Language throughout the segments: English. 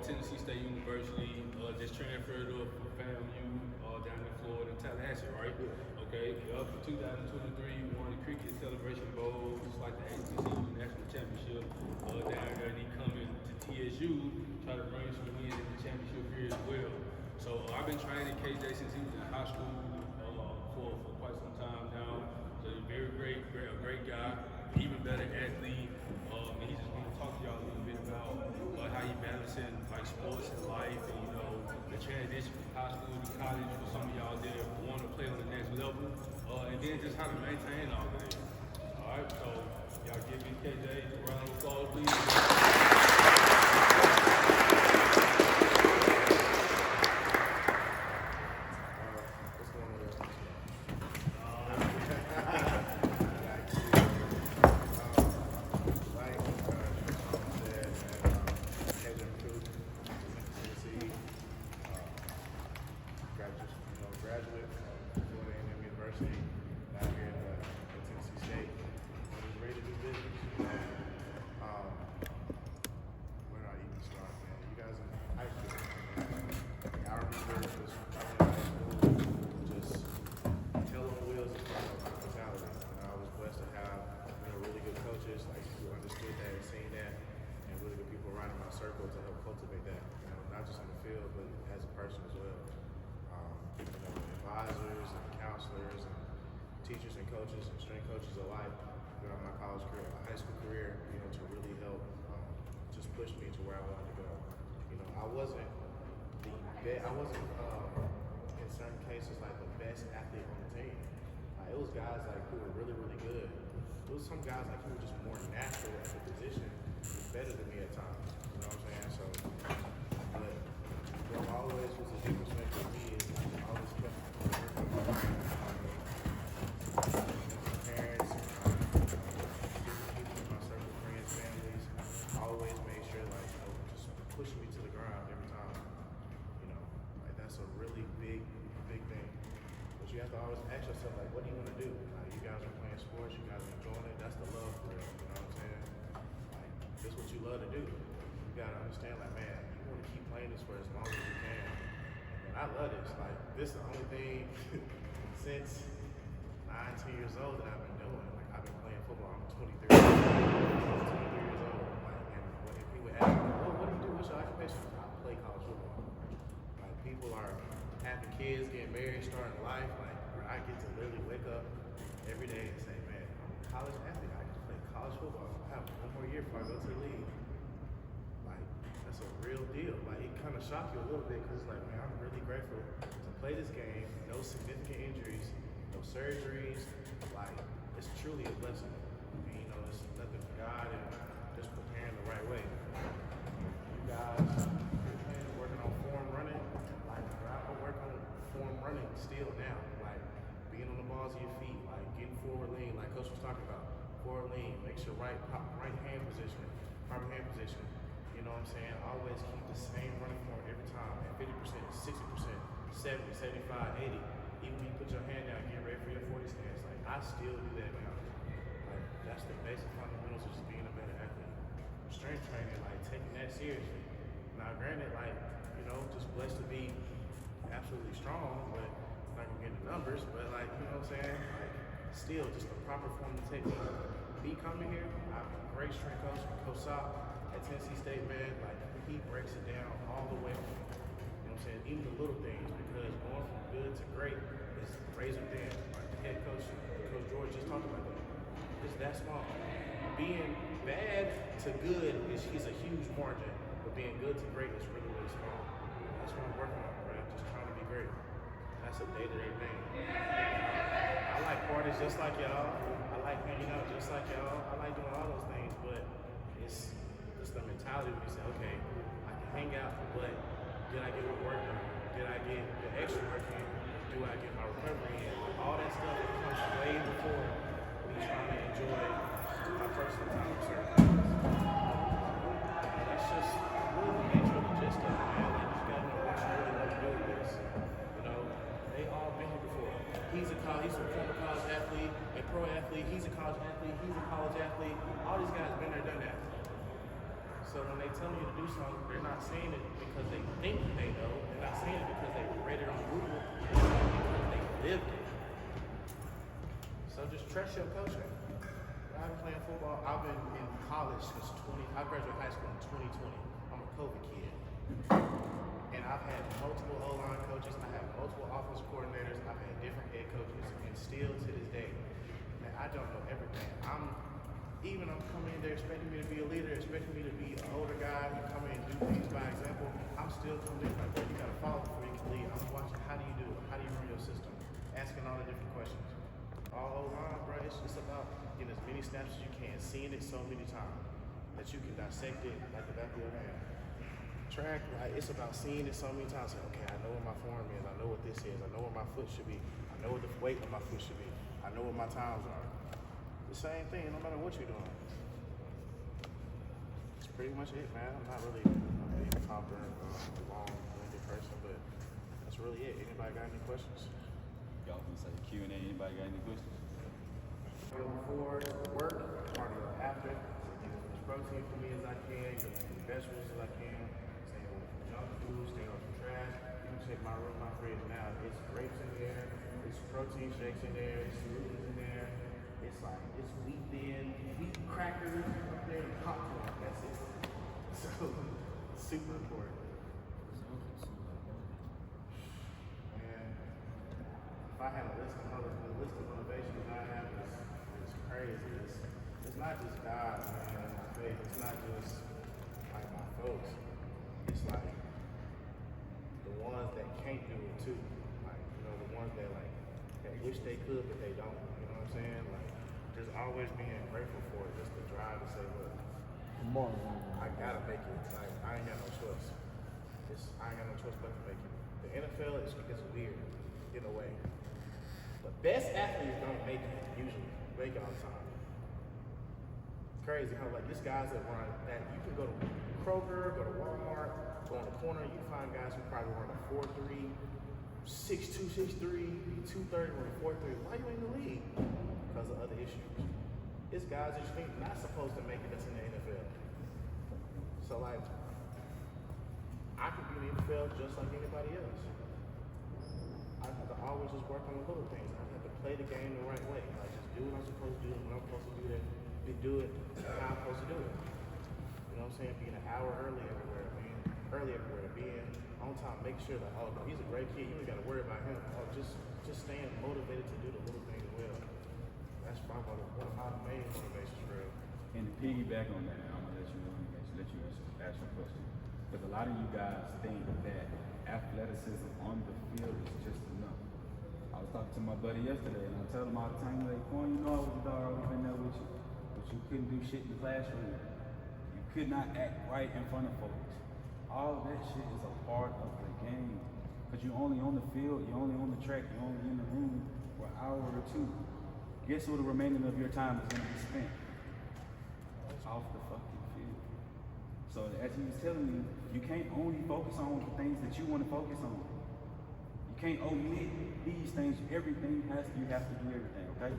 Tennessee State University. Just transferred up from FAMU down in Florida, Tallahassee, right? Okay. Up in 2023, won the Cricket Celebration Bowl. It's like the TSU National Championship down there. And he coming to TSU, try to bring some wins in the championship here as well. So I've been training KJ since he was in high school for quite some time now. So he's a very great guy, even better athlete. And he just want to talk to y'all a little bit about how you balancing like sports and life, and the transition from high school to college for some of y'all that want to play on the next level, and then just how to maintain all of this. All right, so y'all give me KJ a round of applause, please. Graduate from Florida A&M University, down here at Tennessee State. I'm ready to do business. Where do I even start, man? You guys in high school, man. I remember just coming out of high school, just hell on wheels as far as hospitality. I was blessed to have really good coaches, like who understood that and seen that, and really good people around in my circle to help cultivate that. Not just on the field, but as a person as well. Advisors and counselors and teachers and coaches and strength coaches alike throughout my college career, my high school career, to really help just push me to where I wanted to go. I wasn't in certain cases like the best athlete on the team. It was guys like who were really good. It was some guys like who were just more natural at the position, better than me at times. You know what I'm saying? So, but there always was a difference maker for me. Is I always kept parents, people in my circle, friends, families, always made sure just pushing me to the ground every time. That's a really big thing. But you have to always ask yourself, what do you want to do? You guys are playing sports, you guys are enjoying it, that's the love for real, you know what I'm saying? This is what you love to do. You gotta understand, man, you want to keep playing this for as long as you can. And I love this. This is the only thing since 9-10 years old that I've been doing. I've been playing football. I'm 23 years old. And when people ask me, what do you do? What's your occupation? I play college football. People are having kids, getting married, starting life. Where I get to literally wake up every day and say, man, I'm a college athlete. I can play college football. I have one more year before I go to the league. That's a real deal. It kind of shocked you a little bit because man, I'm really grateful to play this game. No significant injuries, no surgeries. It's truly a blessing. It's nothing for God and just preparing the right way. You guys working on form running. I work on form running still now. Being on the balls of your feet, getting forward lean, like Coach was talking about. Forward lean, make sure right hand position, proper hand position. You know what I'm saying? Always keep the same running form every time at 50%, 60%, 70, 75, 80. Even when you put your hand down, get ready for your 40 stance. I still do that now. That's the basic fundamentals of just being a better athlete. Strength training, taking that seriously. Now, granted, just blessed to be absolutely strong, but not gonna get the numbers. But you know what I'm saying? Still, just the proper form of technique. Me coming here, I have a great strength coach, Coach Sop. At Tennessee State, man, he breaks it down all the way from, you know what I'm saying, even the little things, because going from good to great is razor thin. The head coach, Coach George, just talked about that. It's that small. Being bad to good is a huge margin, but being good to great is really small. That's what I'm working on, right? Just trying to be great. That's a day-to-day thing. I like parties just like y'all. I like hanging out just like y'all. I like doing all those things, but it's the mentality when you say, okay, I can hang out, but did I get my work done? Did I get the extra work in? Do I get my recovery in? All that stuff comes way before me trying to enjoy my personal time with certain things. That's just really the nature of the gist of it, man. You just gotta know what you really want to do with this. They all been here before. He's a former college athlete, a pro athlete, he's a college athlete, he's a college athlete. All these guys been there, done that. So So when they tell you to do something, they're not saying it because they think they know. They're not saying it because they read it on Google. They're saying it because they lived it. So just trust your coaching. I've been playing football. I've been in college since I graduated high school in 2020. I'm a COVID kid. And I've had multiple O-line coaches. I have multiple offensive coordinators. I've had different head coaches. And still to this day, man, I don't know everything. I'm coming in there expecting me to be a leader, expecting me to be an older guy and come in and do things by example. I'm still coming in like, bro, you gotta follow before you can lead. I'm watching how do you do it? How do you run your system? Asking all the different questions. All O-line, bro, it's just about getting as many snaps as you can, seeing it so many times that you can dissect it like the back of your hand. Track, like, it's about seeing it so many times. Like, okay, I know what my form is. I know what this is. I know where my foot should be. I know what the weight of my foot should be. I know what my times are. The same thing, no matter what you're doing. That's pretty much it, man. I'm not really a big talker, long-winded person, but that's really it. Anybody got any questions? Y'all can say Q&A. Anybody got any questions? Before work, cardio after. Get as much protein for me as I can, get as many vegetables as I can, stay away from junk food, stay away from trash. You can check my room, my fridge now. It's grapes in there, it's protein shakes in there, it's smoothies in there. It's like, it's wheat crackers up there and popcorn. That's it. So, super important. And if I had a list of motivations I have is crazy. It's not just God, man, and my faith. It's not just like my folks. It's like the ones that can't do it too. Like, the ones that wish they could but they don't. You know what I'm saying? Like, just always being grateful for it, just the drive to say, look, I gotta make it. Like, I ain't got no choice. I ain't got no choice but to make it. The NFL is weird in a way. The best athletes don't make it usually. Make it on time. Crazy how this guys that run that you can go to Kroger, go to Walmart, go on the corner, you find guys who probably run a 4.3, 6.2, 6.3, 2.30, run a 4.3. Why you in the league? Because of other issues. It's guys that you think not supposed to make it that's in the NFL. So I could be in the NFL just like anybody else. I have to always just work on the little things. I have to play the game the right way. Like, just do what I'm supposed to do when I'm supposed to do it. Do it how I'm supposed to do it. You know what I'm saying? Being an hour early everywhere, being on time, make sure that, oh no, he's a great kid. You ain't got to worry about him. Oh, just staying motivated to do the little things well. That's probably one of my main motivations for real. And to piggyback on that, I'm gonna let you ask your question. Because a lot of you guys think that athleticism on the field is just enough. I was talking to my buddy yesterday, and I tell him all the time, like, "Boy, you know I was a dog, I've been there with you, but you couldn't do shit in the classroom. You could not act right in front of folks. All of that shit is a part of the game. Because you're only on the field, you're only on the track, you're only in the room for an hour or two. Guess what the remaining of your time is going to be spent? Off the fucking field. So as he was telling me, you can't only focus on the things that you want to focus on. You can't omit these things. You have to do everything, okay?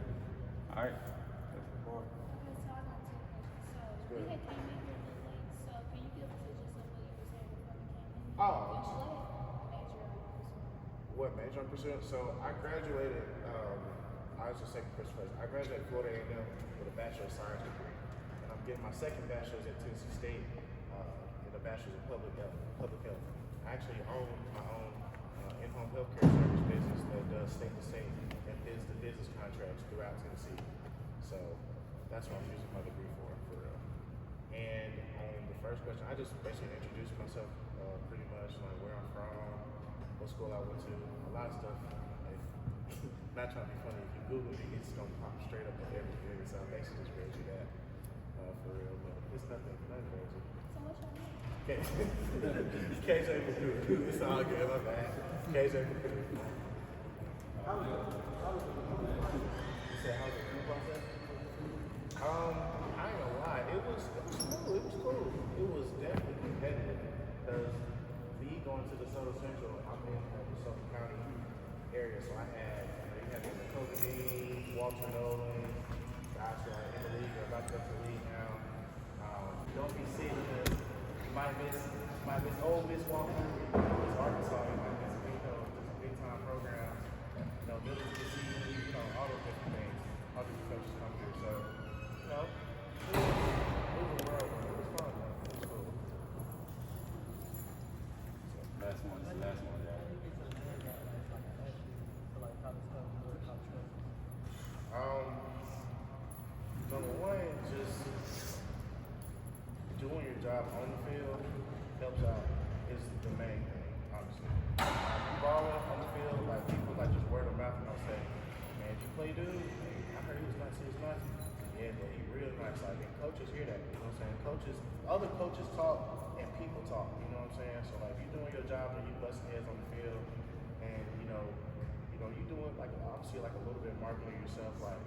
All right. That's the part. Okay, so I got two questions. So we had came in here a little late, so can you give us a gist of what you were saying before we came in? What major I'm pursuing? So I graduated, I was the second person first. I graduated Florida A&M with a Bachelor of Science degree. And I'm getting my second bachelor's at Tennessee State in the Bachelor's of Public Health. I actually own my own in-home healthcare service business that does state-to-state and business contracts throughout Tennessee. So that's what I'm using my degree for real. And on the first question, I just basically introduced myself pretty much, like where I'm from, what school I went to, a lot of stuff. Like, not trying to be funny, if you Google me, it's gonna pop straight up on everything. So I basically just read you that for real, but it's nothing crazy. So what's your name? KJ McCou. It's all good, my bad. KJ McCou. How was it? You said how was the food process? I ain't gonna lie, it was cool. It was definitely competitive because me going to the Soto Central, I'm in the Suffolk County area, so I had, you had McCou, Walter Nolan, guys who are in the league or about to go to the league now. Don't be sitting here might miss Ole Miss walk through. It's Arkansas. You might miss a big time program. Middle of the season. All those different things. All these coaches come through. So, it was a whirlwind. It was fun though. It was cool. Last one, this is the last one, y'all. Number one, just doing your job on the field helps out is the main thing, honestly. If you balling on the field, like people like just word of mouth and they'll say, man, did you play dude? Hey, I heard he was nice, Yeah, but he real nice. Like, and coaches hear that, you know what I'm saying? Other coaches talk and people talk, you know what I'm saying? So like you doing your job and you busting heads on the field and you doing like obviously like a little bit of marketing yourself, like,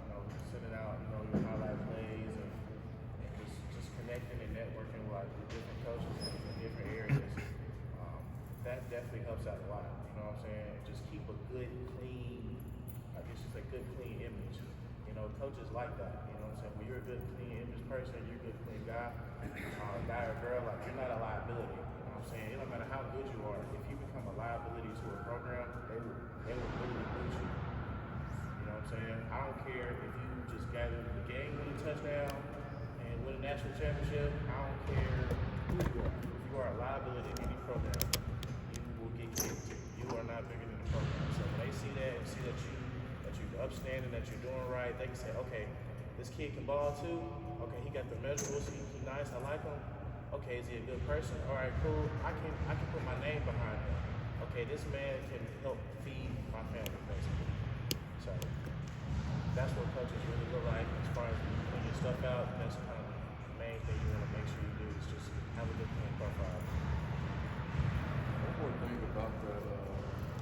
sending out, your highlight plays and just connecting and networking with like the different coaches in different areas. That definitely helps out a lot, you know what I'm saying? Just keep a good, clean, I guess just a good, clean image. Coaches like that, you know what I'm saying? When you're a good, clean image person, you're a good, clean guy, guy or girl, like you're not a liability, you know what I'm saying? It don't matter how good you are, if you become a liability to a program, they will literally boot you. You know what I'm saying? I don't care if you just gathered the game winning touchdown and win a national championship. I don't care who you are. If you are a liability in any program, you will get kicked. You are not bigger than the program. So when they see that and see that you're upstanding, that you're doing right, they can say, okay, this kid can ball too. Okay, he got the measurables. He nice. I like him. Okay, is he a good person? All right, cool. I can put my name behind him. Okay, this man can help feed my family, basically. So that's what coaches really look like as far as putting your stuff out. That's kind of the main thing you want to make sure you do is just have a good clean profile. One more thing about that,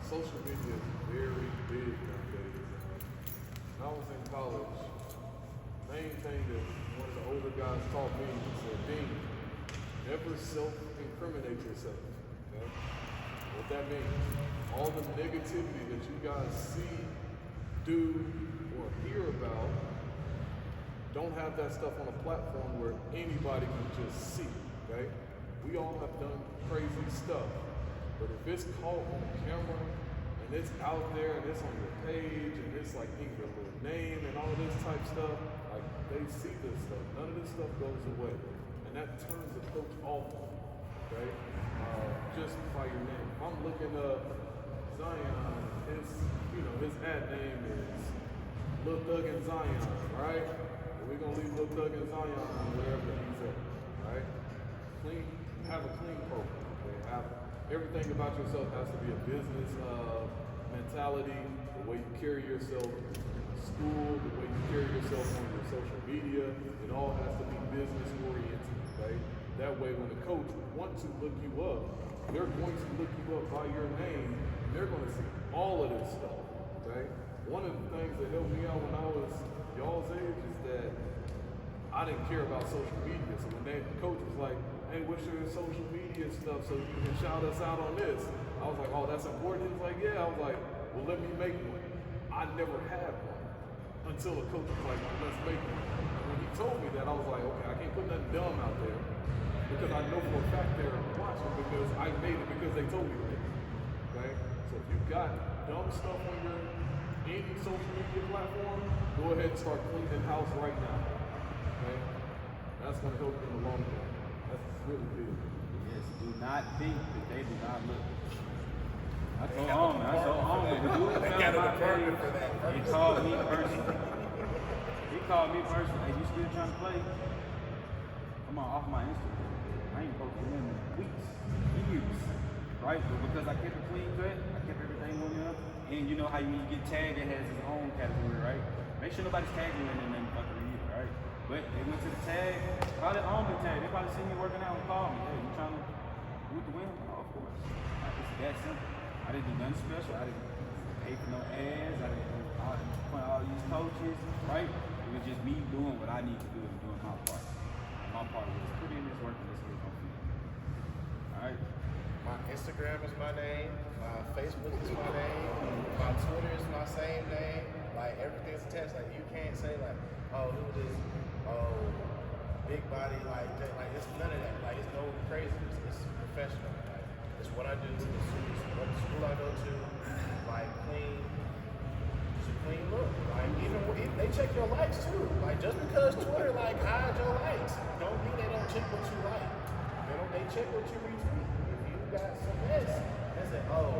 social media is very big nowadays. When I was in college, main thing that one of the older guys taught me was that, Dean, never self-incriminate yourself. Okay? What that means, all the negativity that you guys see, do, or hear about, don't have that stuff on a platform where anybody can just see, okay? We all have done crazy stuff, but if it's caught on camera and it's out there and it's on your page and it's like in your little name and all this type stuff, like they see this stuff. None of this stuff goes away, and that turns the coach off, okay? Just by your name. If I'm looking up Zion, his ad name is Lil Thug and Zion, right? We're gonna leave Lil Thug and Zion wherever he's at, right? Have a clean program. Okay? Everything about yourself has to be a business mentality, the way you carry yourself in school, the way you carry yourself on your social media. It all has to be business oriented, okay? That way when the coach wants to look you up, they're going to look you up by your name, and they're going to see all of this stuff, okay? One of the things that helped me out when I was y'all's age is that I didn't care about social media. So when the coach was like, hey, what's your social media stuff so you can shout us out on this? I was like, oh, that's important? He was like, yeah. I was like, well, let me make one. I never had one until a coach was like, well, let's make one. And when he told me that, I was like, okay, I can't put nothing dumb out there because I know for a fact they're watching because I made it because they told me to. Okay? So if you got dumb stuff on your any social media platform, go ahead and start cleaning house right now. Okay? That's going to help you in the long run. That's really big. Yes, do not think that they do not look. I told Alman, the dude They found got a my department page. for that. He called me personally. Hey, you still trying to play? Come on, off my Instagram. I ain't posted in weeks, years, right? But because I kept a clean cut, I kept everything on there. And you know how you get tagged, it has its own category, right? Make sure nobody's tagging you in that fucking review, right? But they went to the tag, probably on the tag. They probably see me working out and call me. Hey, you trying to root the win? Oh, of course. It's that simple. I didn't do nothing special. I didn't pay for no ads. I didn't point all these coaches, right? It was just me doing what I need to do and doing my part. And my part was put in this work and this is gonna feed. All right. My Instagram is my name. My Facebook is my name. My Twitter is my same name. Like everything's attached. Like you can't say like, oh, who this? Oh, big body, like that, like it's none of that. Like it's no craziness. It's professional. Like it's what I do. It's what school I go to. Like clean. It's a clean look. Like even they check your likes too. Like just because Twitter like hide your likes, don't mean they don't check what you like. They check what you retweet. If you got some mess, they say, oh,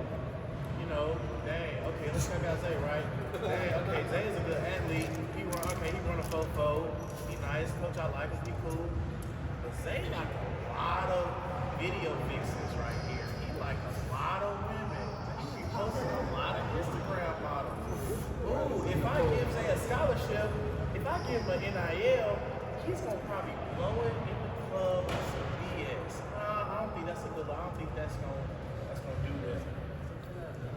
you know, dang, okay, let's check out Zay, right? Dang, okay, Zay's a good athlete. He run a 4-4. He nice, coach, I like him, he cool. But Zay like a lot of video fixes right here. He like a lot of women. He posting a lot of Instagram models. Ooh, if I give Zay a scholarship, if I give him an NIL, he's gonna probably blow it in the club with some BS. I don't think that's a good. I don't think that's gonna do that.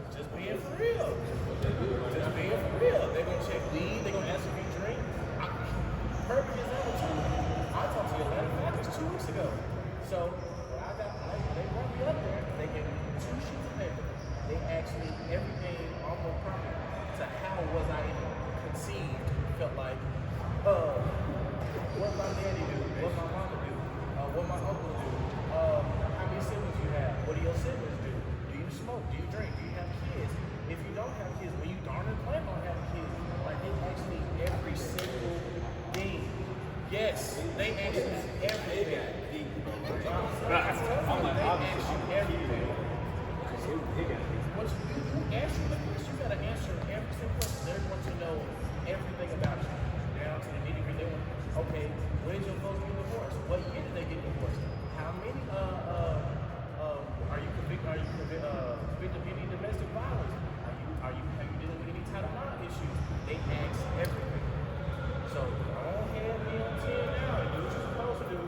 Just being for real. Just being for real. They're gonna check weed. They're gonna ask if you drink. Perfect example too. I talked to Atlanta Falcons 2 weeks ago. So they brought me up there. They gave me 2 sheets of paper. They asked me everything almost proper to how was I conceived. Felt like, what my daddy do? What my mama do? What my uncle do? How many siblings you have? What do your siblings do? Do you smoke? Do you drink? Do you have kids? If you don't have kids, when you darn it plan on having kids, like they ask me every single thing. Yes, they ask me everything. They ask you everything. Once you answer the question, you gotta answer every single question. They want to know everything about you, down to the nitty-gritty. Okay, when did your folks get divorced? What year did they get divorced? How many are you convicted of any domestic violence? Have you dealing with any Title IX issues? They ask everything. So go ahead, be on 10 now and do what you're supposed to do.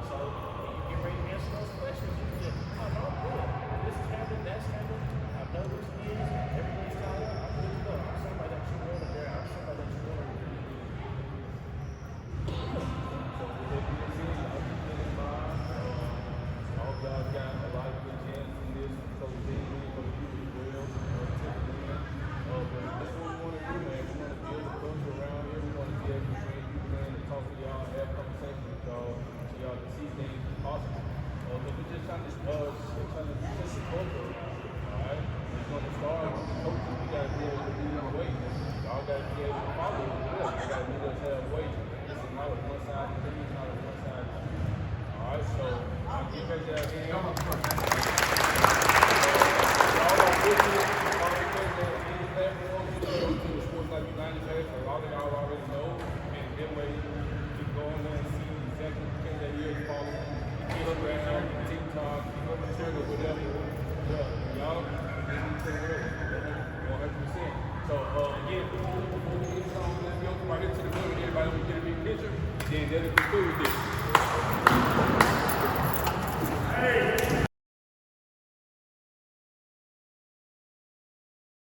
So when you get ready to answer those questions, you can just, oh no, I'm good. This is happening, that's happening. I know this is, everything's tied up. I'm good to go. I'm somebody that you want to bear. I'm somebody that you want to do. All guys got a lot of good chance in this, so they really for the future as well. But that's what we want to do, man. We want to build a culture around here. We want to be able to bring people in and talk to y'all, have conversations with y'all, so y'all can see things possible. But we're just trying to set the culture around here, all right? It's going to start with the coaches. We got to be able to lead the way. Y'all got to be able to follow us as well. You got to meet us halfway. This is not one side of the league, not one side of the league. All right, so I'll get back to that again. Y'all are with me. All the things that any platform, you know, to the Sports Life United page, a lot of y'all already know. And that way, you can go on there and see exactly the things that you're following. Instagram, TikTok, Twitter, whatever. Yeah, y'all, this is the real 100%. So, again, before we get started, let's go right into the middle. Everybody will get a big picture. Then that'll conclude this.